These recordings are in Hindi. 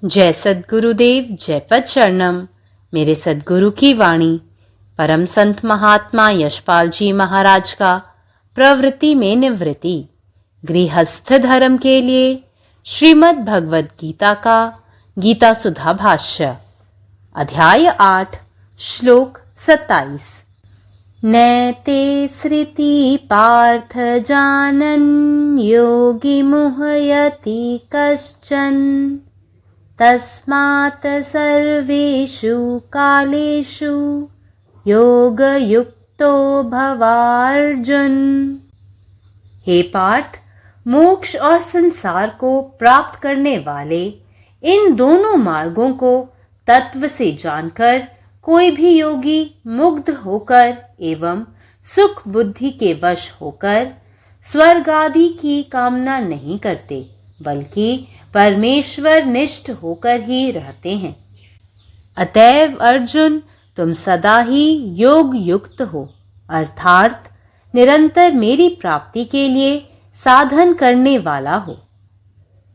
जय सद्गुरुदेव, जय पद शरणम। मेरे सद्गुरु की वाणी परम संत महात्मा यशपाल जी महाराज का प्रवृत्ति में निवृत्ति गृहस्थ धर्म के लिए श्रीमद् भगवद गीता का गीता सुधा भाष्य अध्याय 8 श्लोक 27। नैते सृति पार्थ जानन् योगी मुह्यति कश्चन तस्मात् सर्वेषु कालेषु योगयुक्तो भवार्जुन। हे पार्थ, मोक्ष और संसार को प्राप्त करने वाले इन दोनों मार्गों को तत्व से जानकर कोई भी योगी मुग्ध होकर एवं सुख बुद्धि के वश होकर स्वर्ग आदि की कामना नहीं करते, बल्कि परमेश्वर निष्ठ होकर ही रहते हैं। अतएव अर्जुन, तुम सदा ही योग युक्त हो, अर्थात निरंतर मेरी प्राप्ति के लिए साधन करने वाला हो।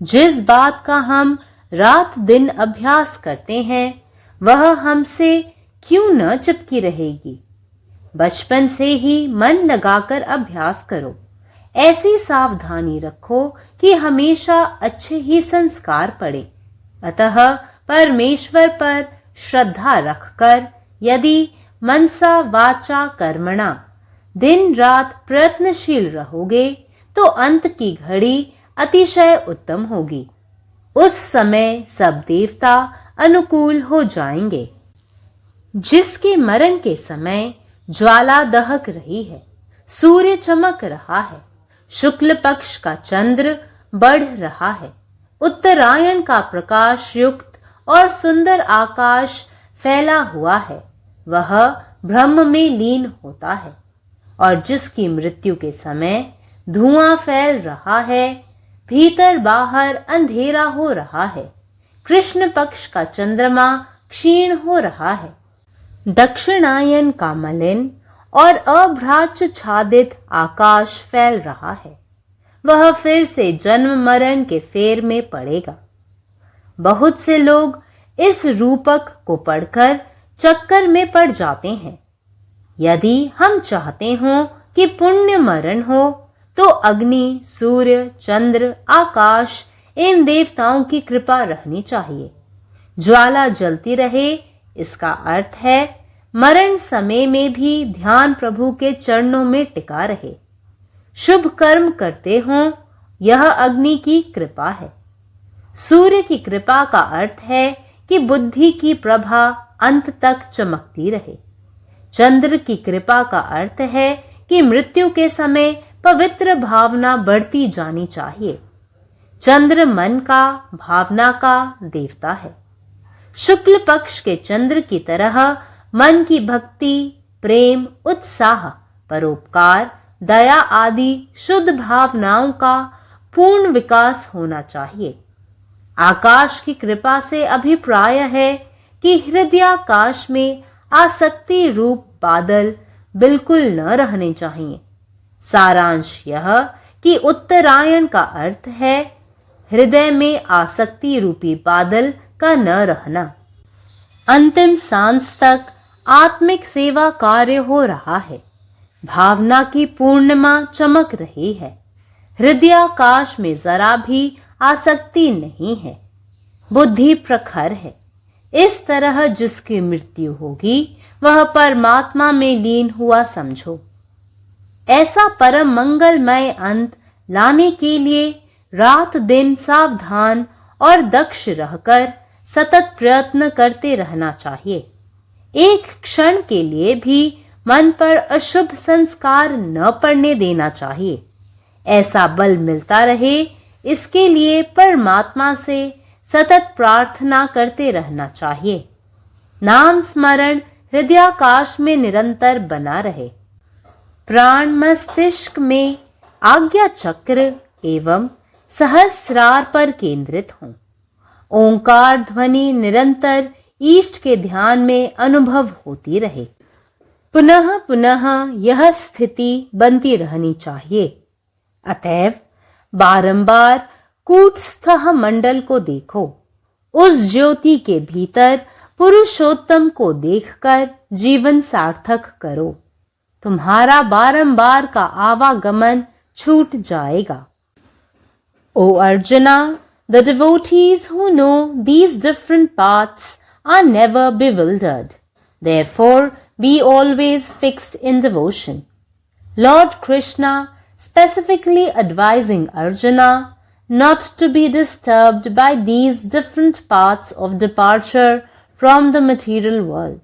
जिस बात का हम रात दिन अभ्यास करते हैं वह हमसे क्यों न चिपकी रहेगी। बचपन से ही मन लगाकर अभ्यास करो। ऐसी सावधानी रखो कि हमेशा अच्छे ही संस्कार पड़े। अतः परमेश्वर पर श्रद्धा रखकर यदि मनसा वाचा कर्मणा दिन रात प्रयत्नशील रहोगे तो अंत की घड़ी अतिशय उत्तम होगी। उस समय सब देवता अनुकूल हो जाएंगे। जिसके मरण के समय ज्वाला दहक रही है, सूर्य चमक रहा है, शुक्ल पक्ष का चंद्र बढ़ रहा है, उत्तरायण का प्रकाश युक्त और सुंदर आकाश फैला हुआ है, वह ब्रह्म में लीन होता है। और जिसकी मृत्यु के समय धुआं फैल रहा है, भीतर बाहर अंधेरा हो रहा है, कृष्ण पक्ष का चंद्रमा क्षीण हो रहा है, दक्षिणायन का मलिन और अभ्राच्छादित आकाश फैल रहा है, वह फिर से जन्म मरण के फेर में पड़ेगा। बहुत से लोग इस रूपक को पढ़कर चक्कर में पड़ जाते हैं। यदि हम चाहते हो कि पुण्य मरण हो तो अग्नि, सूर्य, चंद्र, आकाश इन देवताओं की कृपा रहनी चाहिए। ज्वाला जलती रहे, इसका अर्थ है मरण समय में भी ध्यान प्रभु के चरणों में टिका रहे। शुभ कर्म करते हो, यह अग्नि की कृपा है। सूर्य की कृपा का अर्थ है कि बुद्धि की प्रभा अंत तक चमकती रहे। चंद्र की कृपा का अर्थ है कि मृत्यु के समय पवित्र भावना बढ़ती जानी चाहिए। चंद्र मन का, भावना का देवता है। शुक्ल पक्ष के चंद्र की तरह मन की भक्ति, प्रेम, उत्साह, परोपकार, दया आदि शुद्ध भावनाओं का पूर्ण विकास होना चाहिए। आकाश की कृपा से अभिप्राय है कि हृदयाकाश में आसक्ति रूप बादल बिल्कुल न रहने चाहिए। सारांश यह कि उत्तरायण का अर्थ है हृदय में आसक्ति रूपी बादल का न रहना। अंतिम सांस तक आत्मिक सेवा कार्य हो रहा है। भावना की पूर्णिमा चमक रही है। हृदयाकाश में जरा भी आसक्ति नहीं है। बुद्धि प्रखर है। इस तरह जिसकी मृत्यु होगी वह परमात्मा में लीन हुआ समझो। ऐसा परम मंगलमय अंत लाने के लिए रात दिन सावधान और दक्ष रहकर सतत प्रयत्न करते रहना चाहिए। एक क्षण के लिए भी मन पर अशुभ संस्कार न पड़ने देना चाहिए। ऐसा बल मिलता रहे, इसके लिए परमात्मा से सतत प्रार्थना करते रहना चाहिए। नाम स्मरण हृदयाकाश में निरंतर बना रहे। प्राण मस्तिष्क में आज्ञा चक्र एवं सहस्रार पर केंद्रित हों। ओंकार ध्वनि निरंतर ईष्ट के ध्यान में अनुभव होती रहे। पुनः पुनः यह स्थिति बनती रहनी चाहिए। अतएव बारंबार कूटस्थ मंडल को देखो। उस ज्योति के भीतर पुरुषोत्तम को देखकर जीवन सार्थक करो। तुम्हारा बारंबार का आवागमन छूट जाएगा। O Arjuna, the devotees who know these different paths are never bewildered. Therefore, be always fixed in devotion. Lord Krishna specifically advising Arjuna not to be disturbed by these different paths of departure from the material world.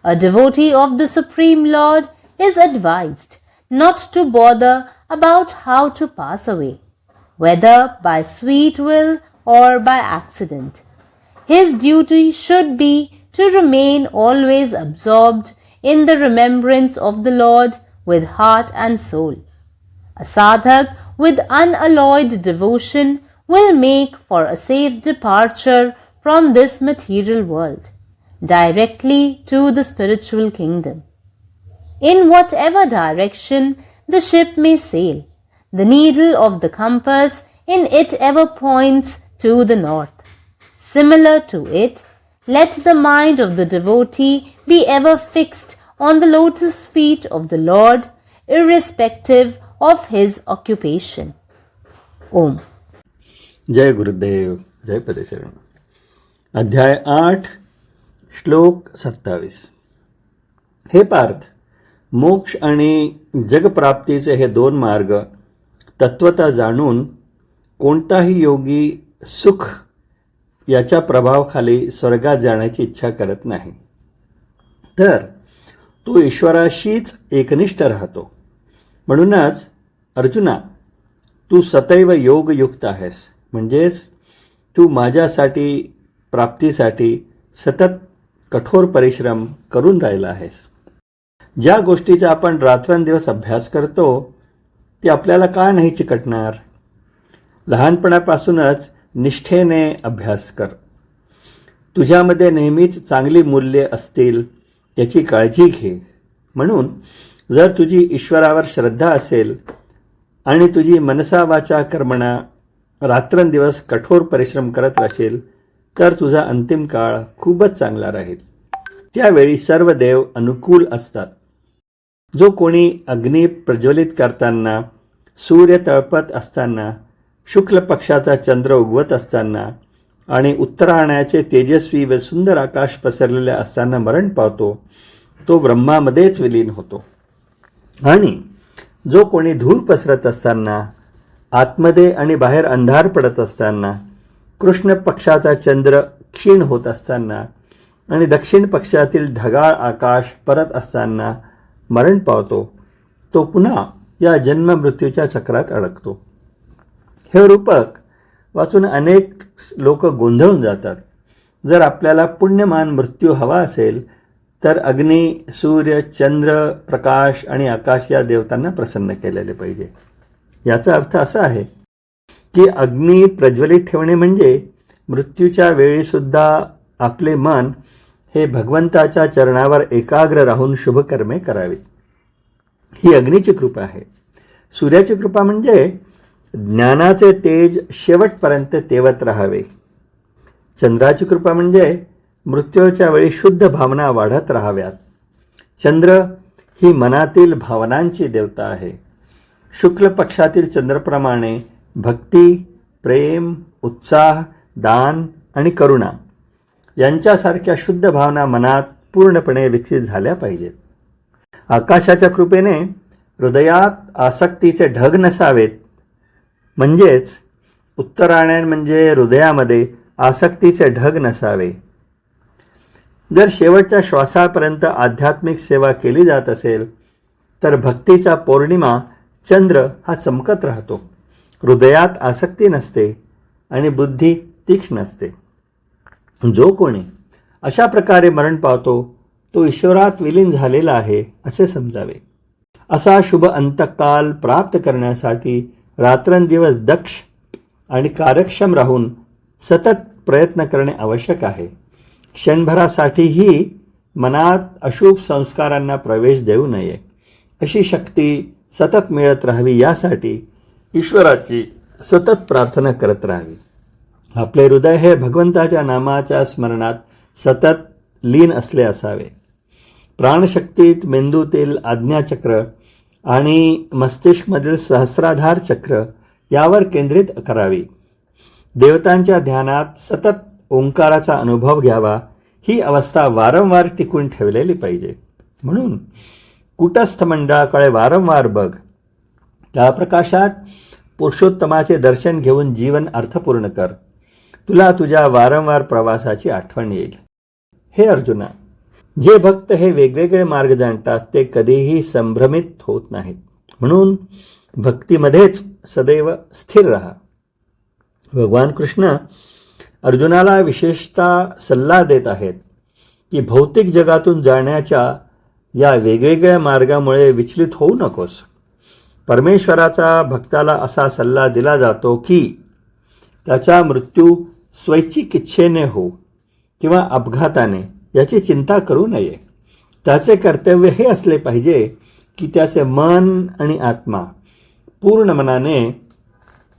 A devotee of the Supreme Lord is advised not to bother about how to pass away, whether by sweet will or by accident. His duty should be to remain always absorbed in the remembrance of the Lord with heart and soul. A sadhak with unalloyed devotion will make for a safe departure from this material world, directly to the spiritual kingdom. In whatever direction the ship may sail, the needle of the compass in it ever points to the north. Similar to it, let the mind of the devotee be ever fixed on the lotus feet of the Lord, irrespective of his occupation. Om. जय गुरुदेव, जय पदेशरण. अध्याय 8, श्लोक 27. हे पार्थ, मोक्ष आणि जगप्राप्तीचे हे दोन मार्ग तत्वता जाणून कोणताही योगी सुख याच्या प्रभावाखाली स्वर्गात जाण्याची इच्छा करत नाही. तर तो ईश्वराशीच एकनिष्ठ राहतो. म्हणूनच अर्जुना, तू सदैव योगयुक्त आहेस. म्हणजेच तू माझ्यासाठी प्राप्तीसाठी सतत कठोर परिश्रम करून राहिला आहेस. ज्या गोष्टीचा आपण रात्रंदिवस अभ्यास करतो ती आपल्याला का नाही चिकटणार? लहानपणापासूनच निष्ठेने अभ्यास कर. तुझ्यामध्ये नेहमीच चांगली मूल्ये असतील याची काळजी घे. म्हणून जर तुझी ईश्वरावर श्रद्धा असेल आणि तुझी मनसा वाचा कर्मणा रात्रंदिवस कठोर परिश्रम करत राहशील तर तुझा अंतिम काळ खूपच चांगला राहील. त्यावेळी सर्व देव अनुकूल असतात. जो कोणी अग्नी प्रज्वलित करताना, सूर्य तळपत असताना, शुक्ल पक्षाचा चंद्र उगवत असताना आणि उत्तरायणाचे तेजस्वी व सुंदर आकाश पसरलेले असताना मरण पावतो, तो ब्रह्मामध्येच विलीन होतो. आणि जो कोणी धूळ पसरत असताना, आतमध्ये आणि बाहेर अंधार पडत असताना, कृष्ण पक्षाचा चंद्र क्षीण होत असताना आणि दक्षिण पक्षातील ढगाळ आकाश परत असताना मरण पावतो, तो पुन्हा या जन्म मृत्यूच्या चक्रात अडकतो. हे रूपक वाचून अनेक लोक गोंधळून जातात. जर आपल्याला पुण्यमान मृत्यू हवा असेल तर अग्नी, सूर्य, चंद्र, प्रकाश आणि आकाश या देवतांना प्रसन्न केलेले पाहिजे. याचा अर्थ असा आहे की अग्नी प्रज्वलित ठेवणे म्हणजे मृत्यूच्या वेळीसुद्धा आपले मन हे भगवंताच्या चरणावर एकाग्र राहून शुभकर्मे करावीत. ही अग्नीची कृपा आहे. सूर्याची कृपा म्हणजे ज्ञानाचे तेज शेवटपर्यंत तेवत राहावे. चंद्राची कृपा म्हणजे मृत्यूच्या वेळी शुद्ध भावना वाढत राहाव्यात. चंद्र ही मनातील भावनांची देवता आहे. शुक्ल पक्षातील चंद्रप्रमाणे भक्ती, प्रेम, उत्साह, दान आणि करुणा यांच्यासारख्या शुद्ध भावना मनात पूर्णपणे विकसित झाल्या पाहिजेत. आकाशाच्या कृपेने हृदयात आसक्तीचे ढग नसावेत. म्हणजेच उत्तरायण म्हणजे हृदयामध्ये आसक्तीचे ढग नसावे. जर शेवटच्या श्वासापर्यंत आध्यात्मिक सेवा केली जात असेल तर भक्तीचा पौर्णिमा चंद्र हा चमकत राहतो. हृदयात आसक्ती नसते आणि बुद्धी तीक्ष्ण असते. जो कोणी अशा प्रकारे मरण पावतो तो ईश्वरात विलीन झालेला आहे असे समजावे. असा शुभ अंतकाल प्राप्त करण्यासाठी रात्रंदिवस दक्ष आणि कार्यक्षम राहून सतत प्रयत्न करणे आवश्यक आहे. क्षणभरासाठीही मनात अशुभ संस्कारांना प्रवेश देऊ नये. अशी शक्ती सतत मिळत राहावी यासाठी ईश्वराची सतत प्रार्थना करत राहावी. आपले हृदय हे भगवंताच्या नामाच्या स्मरणात सतत लीन असले असावे. प्राणशक्तीत मेंदूतील आज्ञाचक्र आणि मस्तिष्कमधील सहस्राधार चक्र यावर केंद्रित करावी. देवतांच्या ध्यानात सतत ओंकाराचा अनुभव घ्यावा. ही अवस्था वारंवार टिकून ठेवलेली पाहिजे. म्हणून कुटस्थ मंडळाकडे वारंवार बघ. त्या प्रकाशात पुरुषोत्तमाचे दर्शन घेऊन जीवन अर्थपूर्ण कर. तुला तुझ्या वारंवार प्रवासाची आठवण येईल. हे अर्जुना, जे भक्त हे वेगवेगळे मार्ग जाणतात ते कधीही संभ्रमित होत नाहीत. म्हणून भक्तीमध्येच सदैव स्थिर राहा. भगवान कृष्ण अर्जुनाला विशेषतः सल्ला देत आहेत की भौतिक जगातून जाण्याच्या या वेगवेगळ्या मार्गामुळे विचलित होऊ नकोस. परमेश्वराचा भक्ताला असा सल्ला दिला जातो की त्याचा मृत्यू स्वैच्छिक इच्छेने हो किंवा अपघाताने याची चिंता करू नये. त्याचे कर्तव्य हे असले पाहिजे की त्याचे मन आणि आत्मा पूर्ण मनाने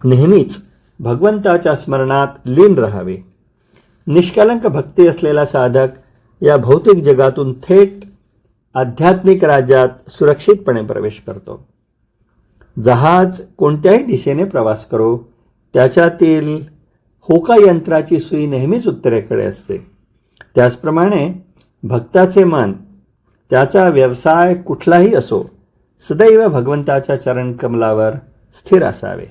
नेहमीच भगवंताच्या स्मरणात लीन राहावे. निष्कलंक भक्ती असलेला साधक या भौतिक जगातून थेट आध्यात्मिक राज्यात सुरक्षितपणे प्रवेश करतो. जहाज कोणत्याही दिशेने प्रवास करो, त्याच्यातील होका यंत्राची सुई नेहमीच उत्तरेकडे असते. त्याचप्रमाणे भक्ताचे मन, त्याचा व्यवसाय कुठलाही असो, सदैव भगवंताच्या चरणकमलावर स्थिर असावे.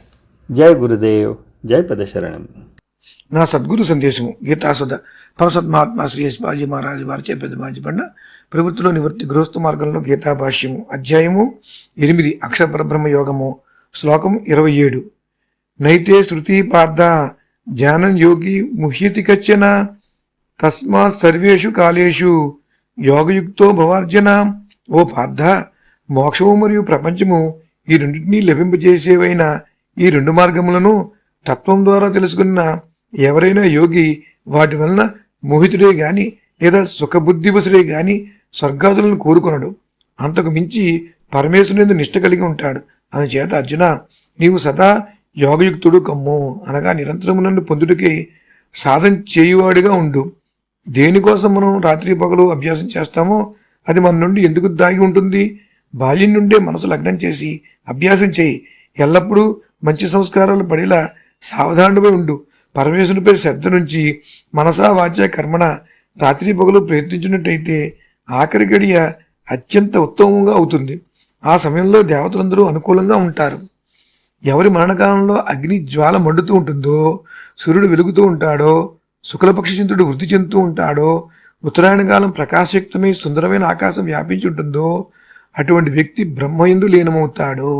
जय गुरुदेव, जय పదశరణం. నా సద్గురు సందేశము గీతాసుధ పరసత్ మహాత్మా శ్రీ ఎస్ బాజీ మహారాజు వారిచే ప్రతిపాదించబడిన ప్రభుత్వంలో నివృత్తి గృహస్థ మార్గంలో గీతా భాష్యము అధ్యాయము 8 అక్షర పరబ్రహ్మ యోగము శ్లోకం 27. నైతే శృతి పార్థ జ్ఞానం యోగి ముహ్యతి కచ్చన తస్మాత్ సర్వేషు కాలేషు యోగయుక్తో భవార్జన. ఓ పార్థ, మోక్షము మరియు ప్రపంచము ఈ రెండింటినీ లభింపజేసేవైన ఈ రెండు మార్గములను తత్వం ద్వారా తెలుసుకున్న ఎవరైనా యోగి వాటి వలన మోహితుడే గాని లేదా సుఖబుద్ధివసుడే గాని స్వర్గాదులను కోరుకొనడు. అంతకు మించి పరమేశ్వరుని నిష్ట కలిగి ఉంటాడు. అందుచేత అర్జున, నీవు సదా యోగయుక్తుడు కమ్ము, అనగా నిరంతరము నన్ను పొందుటకే సాధన చేయువాడిగా ఉండు. దేనికోసం మనం రాత్రి పగలు అభ్యాసం చేస్తామో అది మన నుండి ఎందుకు దాగి ఉంటుంది? బాల్యం నుండే మనసు లగ్నం చేసి అభ్యాసం చేయి. ఎల్లప్పుడూ మంచి సంస్కారాలు పడేలా సావధానుడిపై ఉండు. పరమేశ్వరునిపై శ్రద్ధ నుంచి మనసా వాచ కర్మణ రాత్రి పగలు ప్రయత్నించినట్టయితే ఆఖరి గడియ అత్యంత ఉత్తమంగా అవుతుంది. ఆ సమయంలో దేవతలందరూ అనుకూలంగా ఉంటారు. ఎవరి మరణకాలంలో అగ్ని జ్వాల మండుతూ ఉంటుందో, సూర్యుడు వెలుగుతూ ఉంటాడో, శుక్లపక్ష చంద్రుడు వృద్ధి చెందుతూ ఉంటాడో, ఉత్తరాయణ కాలం ప్రకాశయుక్తమై సుందరమైన ఆకాశం వ్యాపించి ఉంటుందో అటువంటి వ్యక్తి బ్రహ్మయందు లీనమవుతాడు.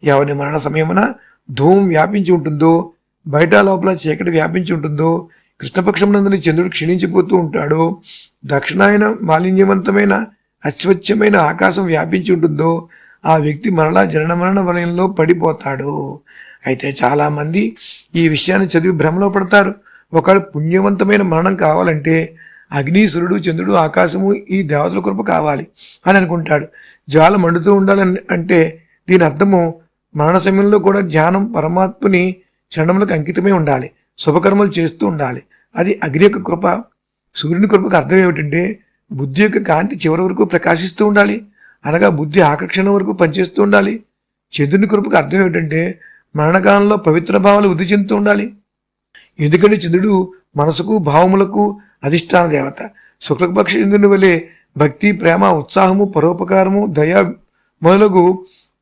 ఎవరి మరణ సమయమున ధూమం వ్యాపించి ఉంటుందో, బయట లోపల చీకటి వ్యాపించి ఉంటుందో, కృష్ణపక్షం నందని చంద్రుడు క్షీణించిపోతూ ఉంటాడో, దక్షిణాయన మాలిన్యవంతమైన అస్వచ్ఛమైన ఆకాశం వ్యాపించి ఉంటుందో ఆ వ్యక్తి మరలా జనన మరణ వలయంలో పడిపోతాడు. అయితే చాలామంది ఈ విషయాన్ని చదివి భ్రమలో పడతారు. ఒకవేళ పుణ్యవంతమైన మరణం కావాలంటే అగ్ని, సూర్యుడు, చంద్రుడు, ఆకాశము ఈ దేవతల కృప కావాలి అని అనుకుంటాడు. జ్వాల మండుతూ ఉండాలని అంటే దీని అర్థము మరణ సమయంలో కూడా ధ్యానం పరమాత్మని చరణములకు అంకితమై ఉండాలి, శుభకర్మలు చేస్తూ ఉండాలి. అది అగ్ని యొక్క కృప. సూర్యుని కృపకు అర్థం ఏమిటంటే బుద్ధి యొక్క కాంతి చివరి వరకు ప్రకాశిస్తూ ఉండాలి, అనగా బుద్ధి ఆకర్షణ వరకు పనిచేస్తూ ఉండాలి. చంద్రుని కృపకు అర్థం ఏమిటంటే మరణకాలంలో పవిత్ర భావాలు వృద్ధి చెందుతూ ఉండాలి. ఎందుకంటే చంద్రుడు మనసుకు భావములకు అధిష్టాన దేవత. శుక్లపక్ష చంద్రుని వలె భక్తి, ప్రేమ, ఉత్సాహము, పరోపకారము, దయ మొదలగు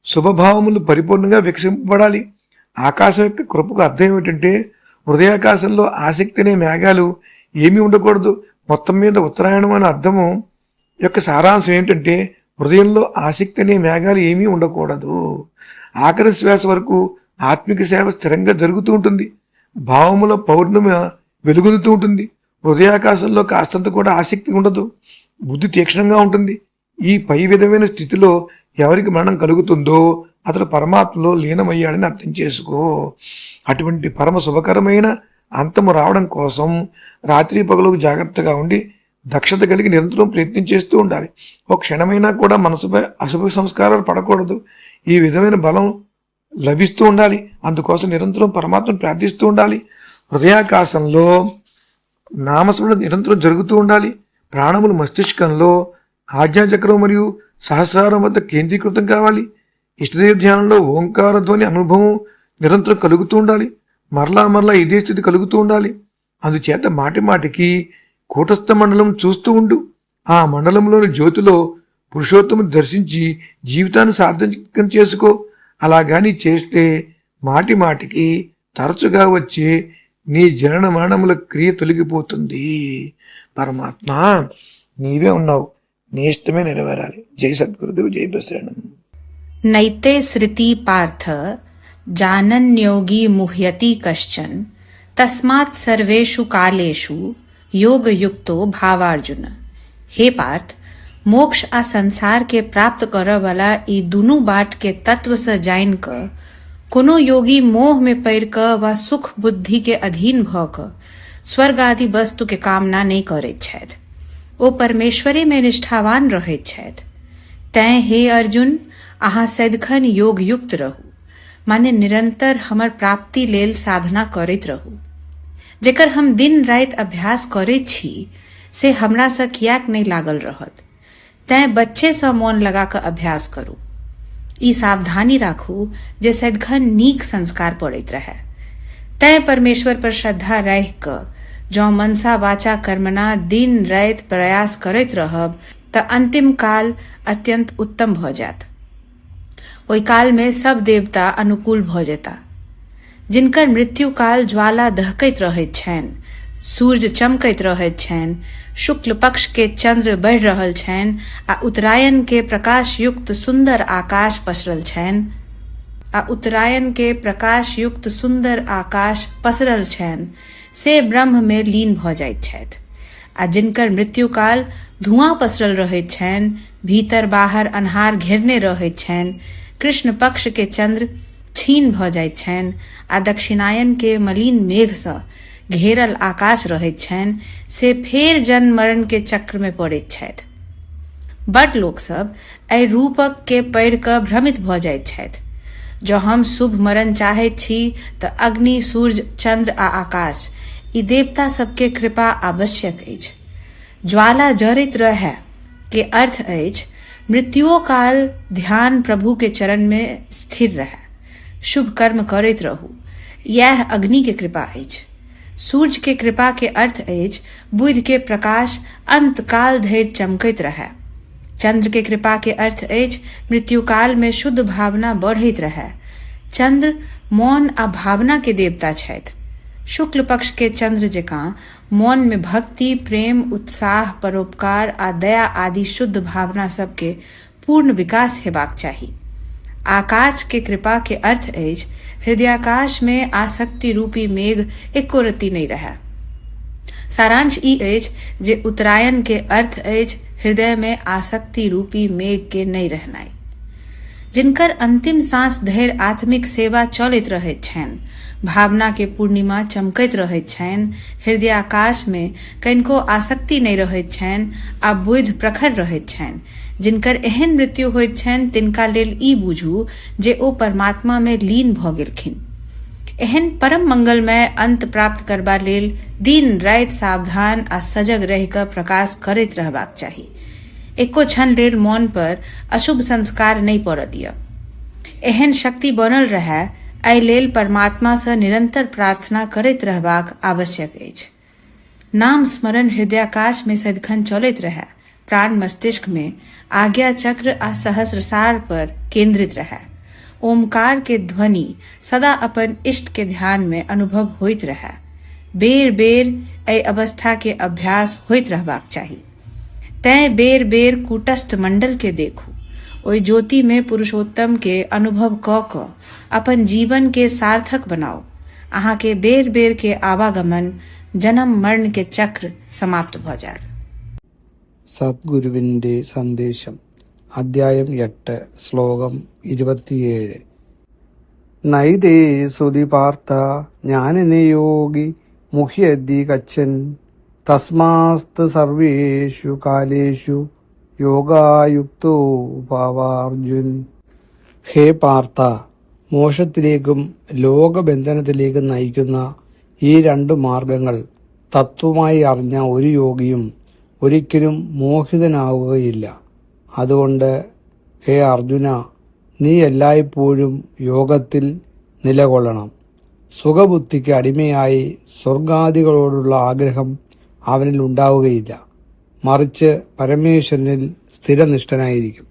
శుభభావములు పరిపూర్ణంగా వికసింపబడాలి. ఆకాశం యొక్క కృపకు అర్థం ఏమిటంటే హృదయాకాశంలో ఆసక్తి అనే మేఘాలు ఏమీ ఉండకూడదు. మొత్తం మీద ఉత్తరాయణం అనే అర్థము యొక్క సారాంశం ఏంటంటే హృదయంలో ఆసక్తి అనే మేఘాలు ఏమీ ఉండకూడదు. ఆఖరి శ్వాస వరకు ఆత్మిక సేవ స్థిరంగా జరుగుతూ ఉంటుంది. భావముల పౌర్ణమి వెలుగొందుతూ ఉంటుంది. హృదయాకాశంలో కాస్తంత కూడా ఆసక్తి ఉండదు. బుద్ధి తీక్షణంగా ఉంటుంది. ఈ పై విధమైన స్థితిలో ఎవరికి మరణం కలుగుతుందో అతడు పరమాత్మలో లీనమయ్యాడని అర్థం చేసుకో. అటువంటి పరమ శుభకరమైన అంతము రావడం కోసం రాత్రి పగలకు జాగ్రత్తగా ఉండి దక్షత కలిగి నిరంతరం ప్రయత్నం చేస్తూ ఉండాలి. ఒక క్షణమైనా కూడా మనసుపై అశుభ సంస్కారాలు పడకూడదు. ఈ విధమైన బలం లభిస్తూ ఉండాలి. అందుకోసం నిరంతరం పరమాత్మను ప్రార్థిస్తూ ఉండాలి. హృదయాకాశంలో నామస్మరణ నిరంతరం జరుగుతూ ఉండాలి. ప్రాణములు మస్తిష్కంలో ఆజ్ఞాచక్రం మరియు సహస్రారం వద్ద కేంద్రీకృతం కావాలి. ఇష్టదేవ ధ్యానంలో ఓంకార ధ్వని అనుభవం నిరంతరం కలుగుతూ ఉండాలి. మరలా ఇదే స్థితి కలుగుతూ ఉండాలి. అందుచేత మాటికి కూటస్థ మండలం చూస్తూ ఉండు. ఆ మండలంలోని జ్యోతిలో పురుషోత్తముని దర్శించి జీవితాన్ని సార్థకం చేసుకో. అలాగాని చేస్తే మాటికి తరచుగా వచ్చే నీ జనన మరణముల క్రియ తొలగిపోతుంది. పరమాత్మ నీవే ఉన్నావు, నీ ఇష్టమే నెరవేరాలి. జై సద్గురుదేవ్, జై బసరణం. नैते श्रुति पार्थ जानन्योगी मुह्यति कश्चन तस्मात् सर्वेषु कालेषु योग युक्तो भावार्जुन। हे पार्थ, मोक्ष आ संसार के प्राप्त करय वाला ई दुनू बाट के तत्व से जान क कोनो योगी मोह में पड़ क व सुख बुद्धि के अधीन भ क स्वर्ग आदि वस्तु के कामना नहीं करैत छथि। ओ परमेश्वरे में निष्ठावान रहैत छथि। तैं हे अर्जुन, अहाँ सदिखन योग युक्त रहू, माने निरंतर हमर प्राप्ति लेल साधना करैत रहू। जेकर हम दिन रात अभ्यास करैत छी से हमरा सँ कियाक नहीं लागल रहत। तैं बच्चे सँ मोन लगा क अभ्यास करू। ई सावधानी राखू जे सदिखन नीक संस्कार पड़ैत रहे। तैं परमेश्वर पर श्रद्धा रख क जौ मनसा वाचा कर्मना दिन रात प्रयास करैत रहब त अंतिम काल अत्यंत उत्तम भ जात। ओहि काल में सब देवता अनुकूल भ जेता। जिनकर मृत्यु काल ज्वाला दहकैत रहैत छनि, सूर्य चमकैत रहैत छनि, शुक्ल पक्ष के चंद्र बढ़ि रहल छनि आ उत्तरायण के प्रकाश युक्त सुंदर आकाश पसरल छनि से ब्रह्म में लीन भ जाइत छथि। आ जिनकर मृत्यु काल धुआं पसरल रहैत छनि, भीतर बाहर अन्हार घेरने रहैत छनि, कृष्ण पक्ष के चंद्र क्षीण भ जाइत छनि आ दक्षिणायन के मलिन मेघ सँ घेरल आकाश रहैत छनि, से फेर जन्म मरण के चक्र में पड़ैत छथि। बड लोक सब एहि रूपक के पढ़ि क भ्रमित भ जाइत छथि। जँ हम शुभ मरण चाहैत छी त अग्नि, सूर्य, चंद्र आ आकाश ई देवता सबके कृपा आवश्यक अछि। ज्वाला जरैत रहै के अर्थ अछि मृत्युओ काल ध्यान प्रभु के चरण में स्थिर रहै, शुभ कर्म करैत रहू, यह अग्नि के कृपा अछि। सूर्य के कृपा के अर्थ अछि बुधि के प्रकाश अंत काल धरि चमकैत रहै। चंद्र के कृपा के अर्थ अछि मृत्यु काल में शुद्ध भावना बढ़ैत रहै। चंद्र मौन आ भावना के देवता छथि। शुक्ल पक्ष के चंद्र जकाँ मौन में भक्ति, प्रेम, उत्साह, परोपकार आ दया आदि शुद्ध भावना सबके पूर्ण विकास हेबाक चाही। आकाश के कृपा के अर्थ अछि हृदयाकाश में आसक्ति रूपी मेघ एको रत्ती नहीं रहै। सारांश ई अछि जे उत्तरायण के अर्थ अछि हृदय में आसक्ति रूपी मेघ के नहीं रहनाइ। जिनकर अंतिम सांस धरि आत्मिक सेवा चलैत रहैत छनि, भावना के पूर्णिमा चमकैत रहैत छनि, हृदयाकाश में कनिको आसक्ति नहीं रहैत छनि आ बुधि प्रखर रहैत छनि, जिनकर एहन मृत्यु होइत छनि तिनका लेल ई बुझू जे ओ परमात्मा में लीन भ गेलखिन। एहन परम मंगलमय अंत प्राप्त करबा लेल दिन राति सावधान आ सजग रहि क प्रकाश करैत रहबाक चाही। एको क्षण लेल मौन पर अशुभ संस्कार नहीं पड़ऽ दिअ। एहन शक्ति बनल रहै, एहि लेल परमात्मा सँ निरंतर प्रार्थना करैत रहबाक आवश्यक अछि। नाम स्मरण हृदयाकाश में सदिखन चलैत रहै, प्राण मस्तिष्क में आज्ञा चक्र आ सहस्रसार पर केंद्रित रहै। ओमकार के ध्वनि सदा अपन इष्ट के ध्यान में अनुभव होइत रहै। बेर बेर एहि अवस्था के अभ्यास होइत रहबाक चाही। तैं बेर बेर कूटस्थ मंडल के देखू, ओहि ज्योति में पुरुषोत्तम के अनुभव क क अपन जीवन के सार्थक बनाओ। अहाँ के बेर बेर के आवागमन जन्म मरण के चक्र समाप्त भ जात। സദ്ഗുരുവിൻ്റെ സന്ദേശം അദ്ധ്യായം 8 ശ്ലോകം 27. നൈതേ സുതി പാർത്ഥ ജ്ഞാനനെ യോഗി മുഹ്യതി കച്ചൻ തസ്മാസ്ത് സർവേഷു കാലേഷു യോഗായുക്തോ ഭാവാർജുൻ. ഹേ പാർത്ഥ, മോക്ഷത്തിലേക്കും ലോകബന്ധനത്തിലേക്കും നയിക്കുന്ന ഈ രണ്ടു മാർഗങ്ങൾ തത്വമായി അറിഞ്ഞ ഒരു യോഗിയും ഒരിക്കലും മോഹിതനാവുകയില്ല. അതുകൊണ്ട് ഹേ അർജുന, നീ എല്ലായ്പ്പോഴും യോഗത്തിൽ നിലകൊള്ളണം. സുഖബുദ്ധിക്ക് അടിമയായി സ്വർഗാദികളോടുള്ള ആഗ്രഹം അവനിൽ ഉണ്ടാവുകയില്ല. മറിച്ച് പരമേശ്വരനിൽ സ്ഥിരനിഷ്ഠനായിരിക്കും.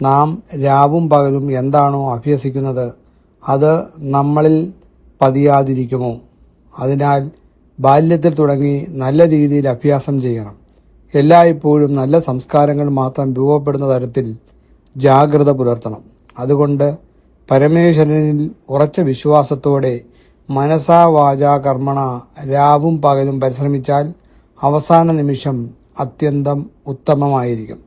നാം രാവും പകലും എന്താണോ അഭ്യസിക്കുന്നത് അത് നമ്മളിൽ പതിയാതിരിക്കുമോ? അതിനാൽ ബാല്യത്തിൽ തുടങ്ങി നല്ല രീതിയിൽ അഭ്യാസം ചെയ്യണം. എല്ലായ്പ്പോഴും നല്ല സംസ്കാരങ്ങൾ മാത്രം രൂപപ്പെടുന്ന തരത്തിൽ ജാഗ്രത പുലർത്തണം. അതുകൊണ്ട് പരമേശ്വരനിൽ ഉറച്ച വിശ്വാസത്തോടെ മനസാ വാചാ കർമ്മണ രാവും പകലും പരിശ്രമിച്ചാൽ അവസാന നിമിഷം അത്യന്തം ഉത്തമമായിരിക്കും.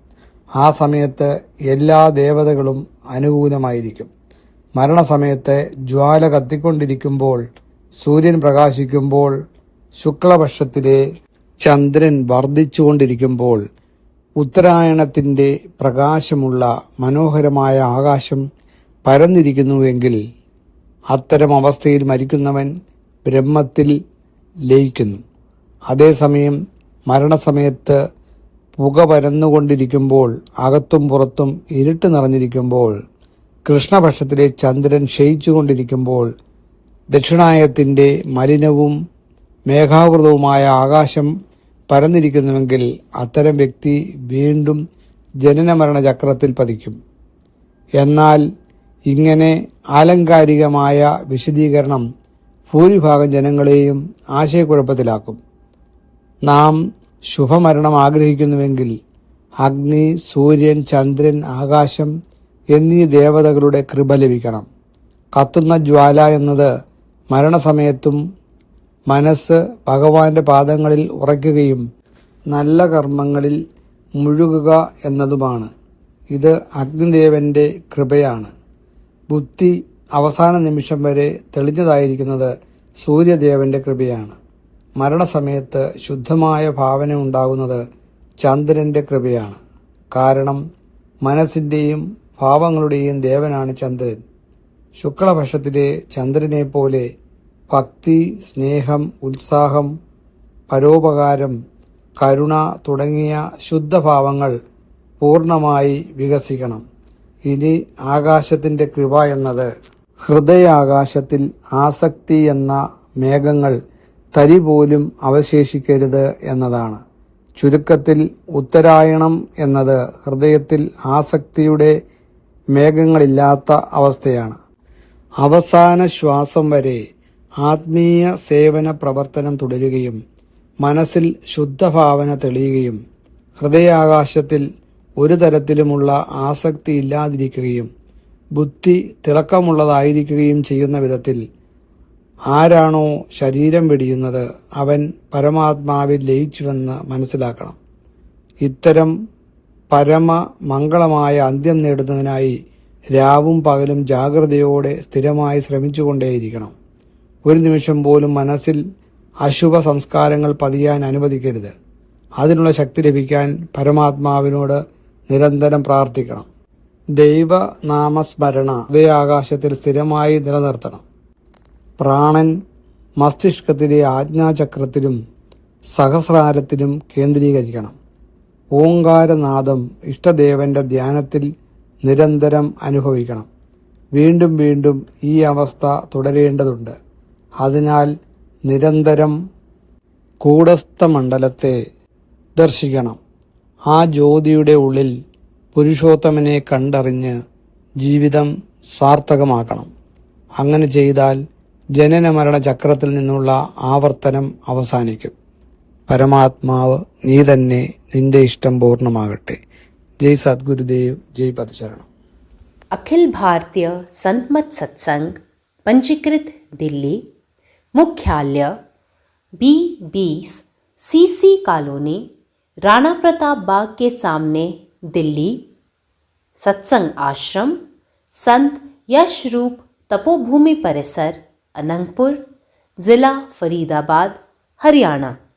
ആ സമയത്ത് എല്ലാ ദേവതകളും അനുകൂലമായിരിക്കും. മരണസമയത്ത് ജ്വാല കത്തിക്കൊണ്ടിരിക്കുമ്പോൾ, സൂര്യൻ പ്രകാശിക്കുമ്പോൾ, ശുക്ലപക്ഷത്തിലെ ചന്ദ്രൻ വർദ്ധിച്ചുകൊണ്ടിരിക്കുമ്പോൾ, ഉത്തരായണത്തിന്റെ പ്രകാശമുള്ള മനോഹരമായ ആകാശം പരന്നിരിക്കുന്നുവെങ്കിൽ അത്തരം അവസ്ഥയിൽ മരിക്കുന്നവൻ ബ്രഹ്മത്തിൽ ലയിക്കുന്നു. അതേസമയം മരണസമയത്ത് പുക പരന്നുകൊണ്ടിരിക്കുമ്പോൾ, അകത്തും പുറത്തും ഇരുട്ട് നിറഞ്ഞിരിക്കുമ്പോൾ, കൃഷ്ണപക്ഷത്തിലെ ചന്ദ്രൻ ക്ഷയിച്ചുകൊണ്ടിരിക്കുമ്പോൾ, ദക്ഷിണായത്തിന്റെ മലിനവും മേഘാവൃതവുമായ ആകാശം പരന്നിരിക്കുന്നുവെങ്കിൽ അത്തരം വ്യക്തി വീണ്ടും ജനനമരണ ചക്രത്തിൽ പതിക്കും. എന്നാൽ ഇങ്ങനെ ആലങ്കാരികമായ വിശദീകരണം ഭൂരിഭാഗം ജനങ്ങളെയും ആശയക്കുഴപ്പത്തിലാക്കും. നാം ശുഭമരണം ആഗ്രഹിക്കുന്നുവെങ്കിൽ അഗ്നി, സൂര്യൻ, ചന്ദ്രൻ, ആകാശം എന്നീ ദേവതകളുടെ കൃപ ലഭിക്കണം. കത്തുന്ന ജ്വാല എന്നത് മരണസമയത്തും മനസ്സ് ഭഗവാന്റെ പാദങ്ങളിൽ ഉറയ്ക്കുകയും നല്ല കർമ്മങ്ങളിൽ മുഴുകുക എന്നതുമാണ്. ഇത് അഗ്നിദേവന്റെ കൃപയാണ്. ബുദ്ധി അവസാന നിമിഷം വരെ തെളിഞ്ഞതായിരിക്കുന്നത് സൂര്യദേവന്റെ കൃപയാണ്. മരണസമയത്ത് ശുദ്ധമായ ഭാവന ഉണ്ടാകുന്നത് ചന്ദ്രന്റെ കൃപയാണ്. കാരണം മനസ്സിന്റെയും ഭാവങ്ങളുടെയും ദേവനാണ് ചന്ദ്രൻ. ശുക്ലപക്ഷത്തിലെ ചന്ദ്രനെ പോലെ ഭക്തി, സ്നേഹം, ഉത്സാഹം, പരോപകാരം, കരുണ തുടങ്ങിയ ശുദ്ധഭാവങ്ങൾ പൂർണ്ണമായി വികസിക്കണം. ഇനി ആകാശത്തിന്റെ കൃപ എന്നത് ഹൃദയാകാശത്തിൽ ആസക്തി എന്ന മേഘങ്ങൾ തരി പോലും അവശേഷിക്കരുത് എന്നതാണ്. ചുരുക്കത്തിൽ ഉത്തരായണം എന്നത് ഹൃദയത്തിൽ ആസക്തിയുടെ മേഘങ്ങളില്ലാത്ത അവസ്ഥയാണ്. അവസാന ശ്വാസം വരെ ആത്മീയ സേവന പ്രവർത്തനം തുടരുകയും മനസ്സിൽ ശുദ്ധഭാവന തെളിയുകയും ഹൃദയാകാശത്തിൽ ഒരു തരത്തിലുമുള്ള ആസക്തി ഇല്ലാതിരിക്കുകയും ബുദ്ധി തിളക്കമുള്ളതായിരിക്കുകയും ചെയ്യുന്ന വിധത്തിൽ ആരാണോ ശരീരം വെടിയുന്നത് അവൻ പരമാത്മാവിൽ ലയിച്ചുവെന്ന് മനസ്സിലാക്കണം. ഇത്തരം പരമമംഗളമായ അന്ത്യം നേടുന്നതിനായി രാവും പകലും ജാഗ്രതയോടെ സ്ഥിരമായി ശ്രമിച്ചുകൊണ്ടേയിരിക്കണം. ഒരു നിമിഷം പോലും മനസ്സിൽ അശുഭ സംസ്കാരങ്ങൾ പതിയാൻ അനുവദിക്കരുത്. അതിനുള്ള ശക്തി ലഭിക്കാൻ പരമാത്മാവിനോട് നിരന്തരം പ്രാർത്ഥിക്കണം. ദൈവനാമസ്മരണ ഹൃദയാകാശത്തിൽ സ്ഥിരമായി നിലനിർത്തണം. പ്രാണൻ മസ്തിഷ്കത്തിലെ ആജ്ഞാചക്രത്തിലും സഹസ്രാരത്തിലും കേന്ദ്രീകരിക്കണം. ഓങ്കാരനാദം ഇഷ്ടദേവന്റെ ധ്യാനത്തിൽ നിരന്തരം അനുഭവിക്കണം. വീണ്ടും വീണ്ടും ഈ അവസ്ഥ തുടരേണ്ടതുണ്ട്. അതിനാൽ നിരന്തരം കൂടസ്ഥമണ്ഡലത്തെ ദർശിക്കണം. ആ ജ്യോതിയുടെ ഉള്ളിൽ പുരുഷോത്തമനെ കണ്ടറിഞ്ഞ് ജീവിതം സാർത്ഥകമാക്കണം. അങ്ങനെ ചെയ്താൽ ജനന മരണ ചക്രത്തിൽ നിന്നുള്ള ആവർത്തനം അവസാനിക്കും. പരമാത്മാവ് നീ തന്നെ, നിന്റെ ഇഷ്ടം പൂർണ്ണമാകട്ടെ. जय सद्गुरुदेव, जय पदचरण। अखिल भारतीय संत मत सत्संग पंजीकृत दिल्ली, मुख्यालय B20 CC colony, Rana Pratap Bagh के सामने, दिल्ली। सत्संग आश्रम संत यशरूप तपोभूमि परिसर, अनंगपुर, जिला फरीदाबाद, हरियाणा।